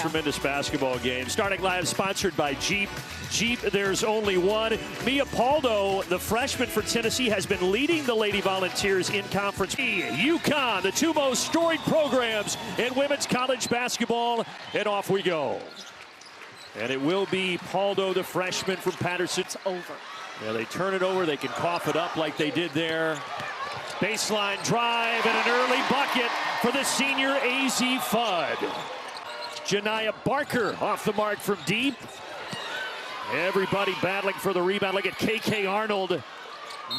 Tremendous basketball game. Starting line sponsored by Jeep. Jeep, there's only one. Mia Paldo, the freshman for Tennessee, has been leading the Lady Volunteers in conference. UConn, the two most storied programs in women's college basketball. And off we go. And it will be Paldo, the freshman from Patterson. It's over. Yeah, they turn it over. They can cough it up like they did there. Baseline drive and an early bucket for the senior Azzi Fudd. Janiah Barker off the mark from deep. Everybody battling for the rebound. Look at KK Arnold.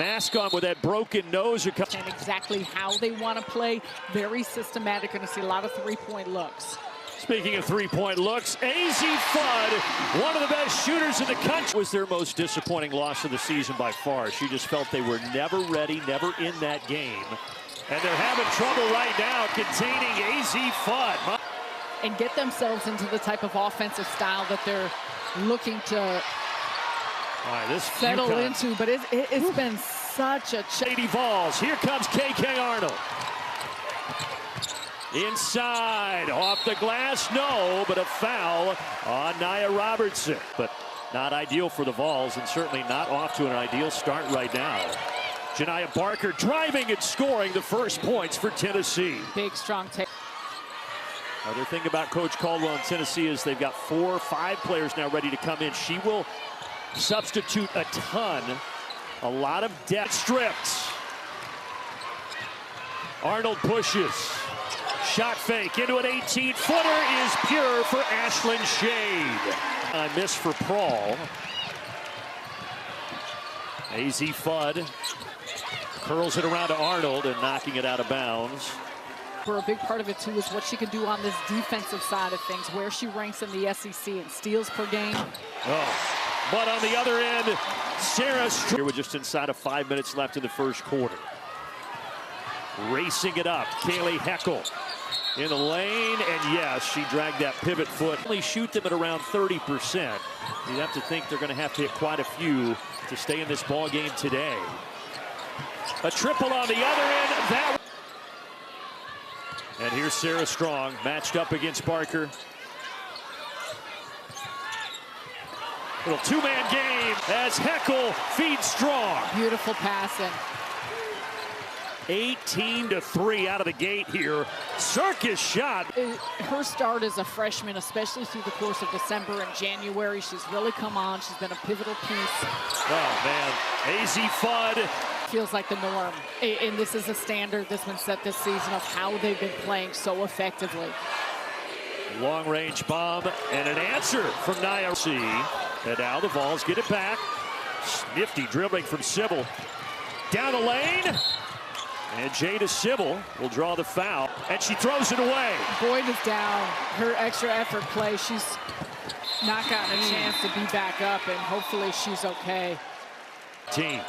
Mask on with that broken nose. And exactly how they want to play. Very systematic. Going to see a lot of three-point looks. Speaking of three-point looks, Azzi Fudd, one of the best shooters in the country, was their most disappointing loss of the season by far. She just felt they were never ready, never in that game. And they're having trouble right now containing Azzi Fudd. And get themselves into the type of offensive style that they're looking to settle UConn into. But it's been such a Lady Vols. Here comes KK Arnold. Inside, off the glass, no, but a foul on Nia Robertson. But not ideal for the Vols, and certainly not off to an ideal start right now. Janiah Barker driving and scoring the first points for Tennessee. Big, strong take. Another thing about Coach Caldwell in Tennessee is they've got 4 or 5 players now ready to come in. She will substitute a ton, a lot of depth. Stripped. Arnold pushes. Shot fake into an 18-footer is pure for Ashlyn Shade. A miss for Prawl. Azzi Fudd curls it around to Arnold and knocking it out of bounds. For a big part of it, too, is what she can do on this defensive side of things, where she ranks in the SEC in steals per game. Oh, but on the other end, Sarah Here with just inside of 5 minutes left in the first quarter. Racing it up, Kaylee Heckel in the lane, and yes, she dragged that pivot foot. Only shoot them at around 30%. You'd have to think they're going to have to hit quite a few to stay in this ball game today. A triple on the other end. And here's Sarah Strong matched up against Barker. Little two-man game as Heckel feeds Strong. Beautiful passing. 18-3 out of the gate here. Circus shot. Her start as a freshman, especially through the course of December and January, she's really come on. She's been a pivotal piece. Oh, man. Azzi Fudd. Feels like the norm. And this is a standard that's been set this season of how they've been playing so effectively. Long-range bomb and an answer from Nia. And now the Vols get it back. Nifty dribbling from Sybil. Down the lane. And Jada Sybil will draw the foul, and she throws it away. Boyd is down. Her extra effort play, she's not gotten a chance to be back up, and hopefully she's okay. Team.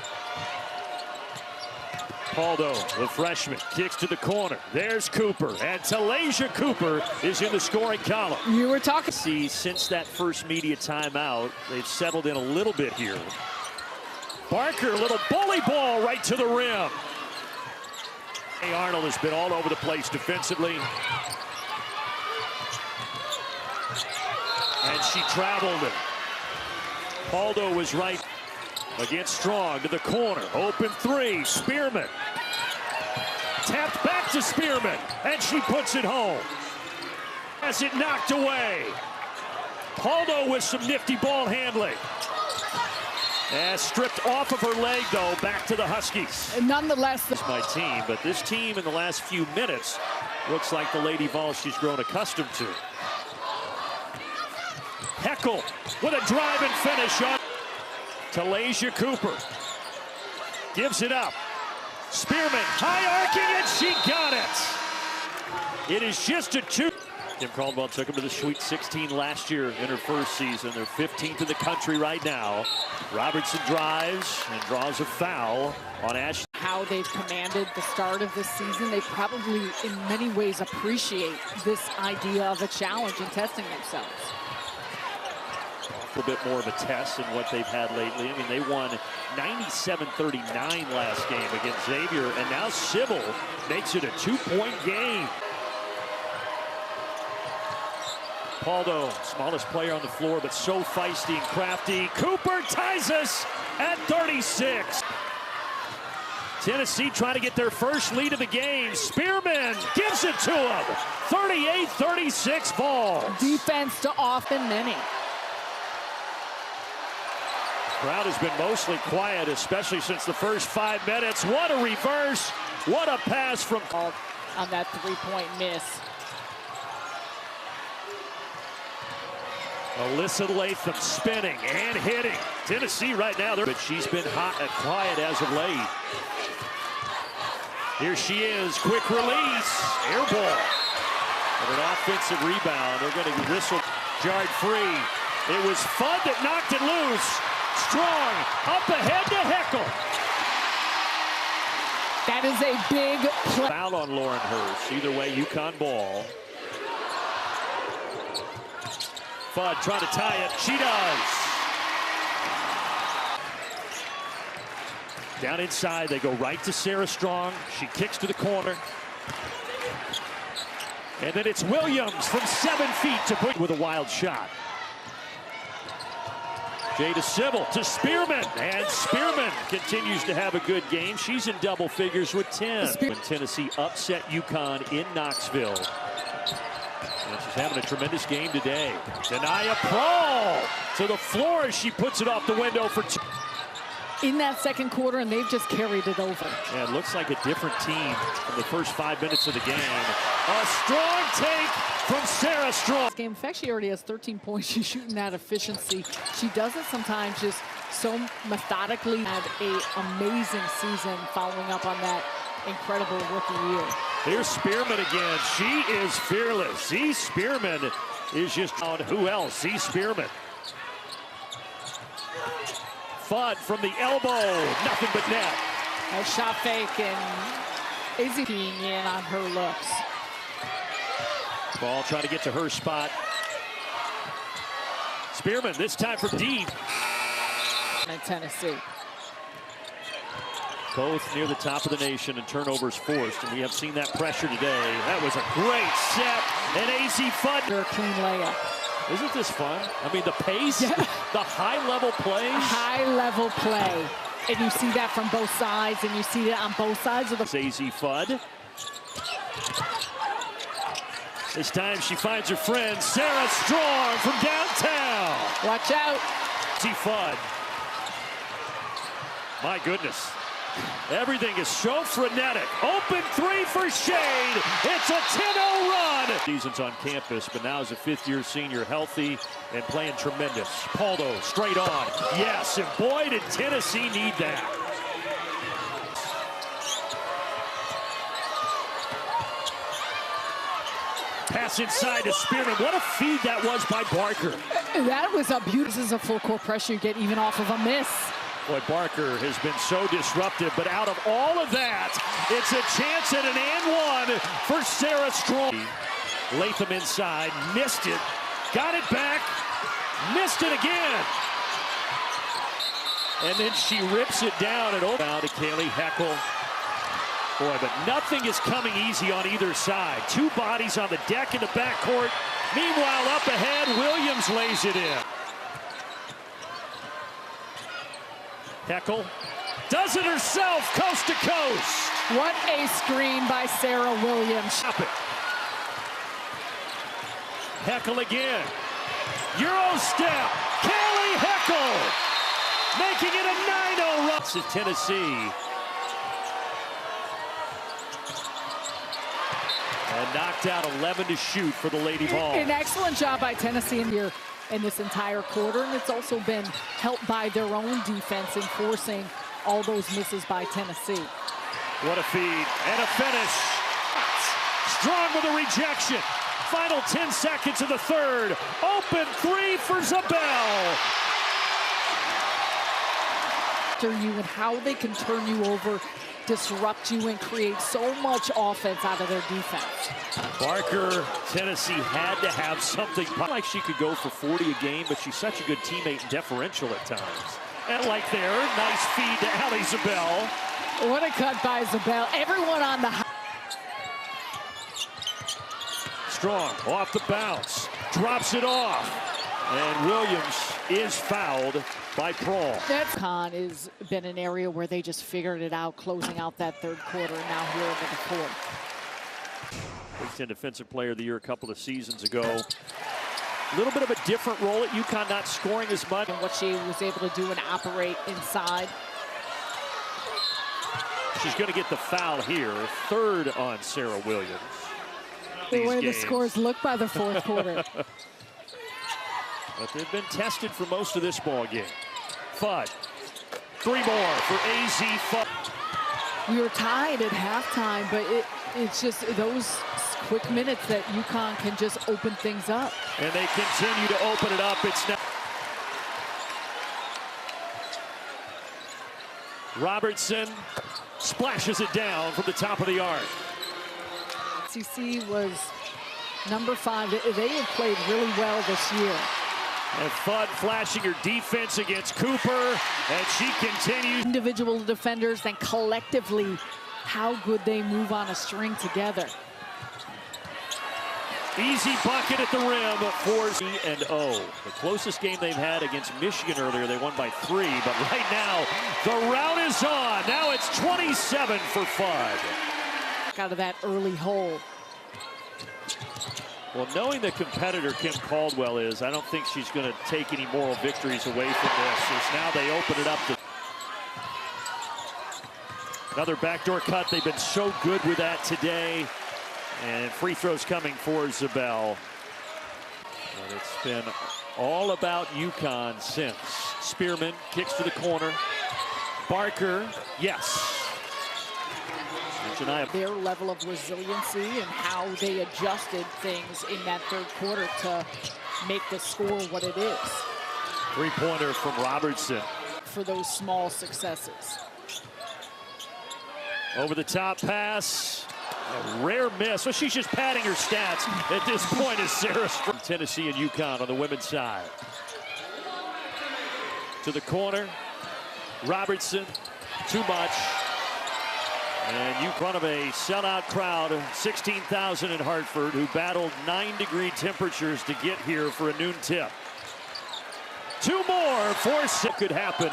Paldo, the freshman, kicks to the corner. There's Cooper, and Talasia Cooper is in the scoring column. You were talking. See, since that first media timeout, they've settled in a little bit here. Barker, a little bully ball right to the rim. Arnold has been all over the place defensively. And she traveled it. Paldo was right against Strong to the corner. Open three, Spearman. Tapped back to Spearman, and she puts it home. Has it knocked away. Paldo with some nifty ball handling. And stripped off of her leg, though, back to the Huskies. And nonetheless, that's my team, but this team in the last few minutes looks like the Lady Vols she's grown accustomed to. Heckel with a drive and finish on Talasia Cooper. Gives it up. Spearman high arcing, and she got it. It is just a 2. Tim Caldwell took them to the Sweet 16 last year in her first season. They're 15th in the country right now. Robertson drives and draws a foul on Ash. How they've commanded the start of this season, they probably in many ways appreciate this idea of a challenge and testing themselves. A little bit more of a test than what they've had lately. I mean, they won 97-39 last game against Xavier, and now Sybil makes it a 2-point game. Paldo, smallest player on the floor, but so feisty and crafty. Cooper ties us at 36. Tennessee trying to get their first lead of the game. Spearman gives it to him. 38-36 ball. Defense to often many. Crowd has been mostly quiet, especially since the first 5 minutes. What a reverse. What a pass from... On that three-point miss. Alyssa Latham spinning and hitting. Tennessee right now, but she's been hot and quiet as of late. Here she is, quick release, air ball. And an offensive rebound. They're going to whistle, jarred free. It was Fudd that knocked it loose. Strong, up ahead to Heckel. That is a big play. Foul on Lauren Hurst. Either way, UConn ball. Fudd trying to tie it. She does. Down inside, they go right to Sarah Strong. She kicks to the corner. And then it's Williams from 7 feet to put with a wild shot. Jada Sybil to Spearman, and Spearman continues to have a good game. She's in double figures with 10. When Tennessee upset UConn in Knoxville. And she's having a tremendous game today. Janiah Barker to the floor as she puts it off the window for 2. In that second quarter, and they've just carried it over. Yeah, it looks like a different team in the first 5 minutes of the game. A strong take from Sarah Strong. In fact, she already has 13 points. She's shooting that efficiency. She does it sometimes just so methodically. Had an amazing season following up on that incredible rookie year. Here's Spearman again. She is fearless. Z Spearman is just on. Who else? Z Spearman. Fudd from the elbow, nothing but net. A shot fake and Azzi being in on her looks. Ball trying to get to her spot. Spearman, this time from deep. In Tennessee. Both near the top of the nation and turnovers forced, and we have seen that pressure today. That was a great set, and Azzi Fudd. A clean layup. Isn't this fun? I mean, the pace, yeah. The high-level plays. High-level play. And you see that from both sides, and you see it on both sides of the... Azzi Fudd. This time she finds her friend, Sarah Strong from downtown. Watch out. Azzi Fudd. My goodness. Everything is so frenetic. Open three for Shade. It's a 10-0 run. Seasons on campus, but now as a fifth-year senior, healthy and playing tremendous. Paldo straight on. Yes, and boy, did Tennessee need that. Pass inside to Spearman. What a feed that was by Barker. That was a beautiful. This is a full court pressure you get even off of a miss. Boy, Barker has been so disruptive, but out of all of that, it's a chance at an and one for Sarah Strong. Latham inside, missed it, got it back, missed it again. And then she rips it down and over to Kaylee Heckel. Boy, but nothing is coming easy on either side. Two bodies on the deck in the backcourt. Meanwhile, up ahead, Williams lays it in. Heckel does it herself, coast to coast. What a screen by Sarah Williams. Stop it. Heckel again. Euro step. Kaylee Heckel making it a 9-0 run to Tennessee. And knocked out 11 to shoot for the Lady Vols. An excellent job by Tennessee in here in this entire quarter, and it's also been helped by their own defense in forcing all those misses by Tennessee. What a feed and a finish. Strong with a rejection. Final 10 seconds of the third. Open three for Zabel. After you and how they can turn you over, disrupt you, and create so much offense out of their defense. Barker, Tennessee had to have something. Like she could go for 40 a game, but she's such a good teammate and deferential at times. And like there, nice feed to Allie Zabel. What a cut by Zabel. Everyone on the... Strong, off the bounce. drops it off. And Williams is fouled by Prawl. UConn has been an area where they just figured it out, closing out that third quarter, and now here into the fourth. Big Ten Defensive Player of the Year a couple of seasons ago. A little bit of a different role at UConn, not scoring as much. And what she was able to do and operate inside. She's going to get the foul here. Third on Sarah Williams. The way the scores look by the fourth quarter. But they've been tested for most of this ball game. Fudd. 3 more for Azzi Fudd. We were tied at halftime, but it's just those quick minutes that UConn can just open things up. And they continue to open it up. It's now Robertson splashes it down from the top of the arc. CC was number 5. They have played really well this year. And Fudd flashing her defense against Cooper, and she continues. Individual defenders, then collectively, how good they move on a string together. Easy bucket at the rim for C&O. The closest game they've had against Michigan earlier, they won by 3, but right now, the rout is on. Now it's 27 for Fudd. Out of that early hole. Well, knowing the competitor Kim Caldwell is, I don't think she's going to take any moral victories away from this. As now they open it up to another backdoor cut. They've been so good with that today. And free throws coming for Zabel. And it's been all about UConn since. Spearman kicks to the corner. Barker, yes. Janiah. Their level of resiliency and how they adjusted things in that third quarter to make the score what it is. 3-pointer from Robertson. For those small successes. Over the top pass. A rare miss. Well, she's just padding her stats at this point as Sarah from Tennessee and UConn on the women's side. To the corner. Robertson. Too much. And in front of a sellout crowd, 16,000 in Hartford, who battled 9-degree temperatures to get here for a noon tip. 2 more for it could happen,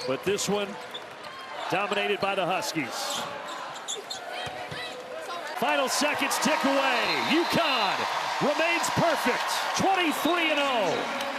but this one dominated by the Huskies. Final seconds tick away. UConn remains perfect, 23-0.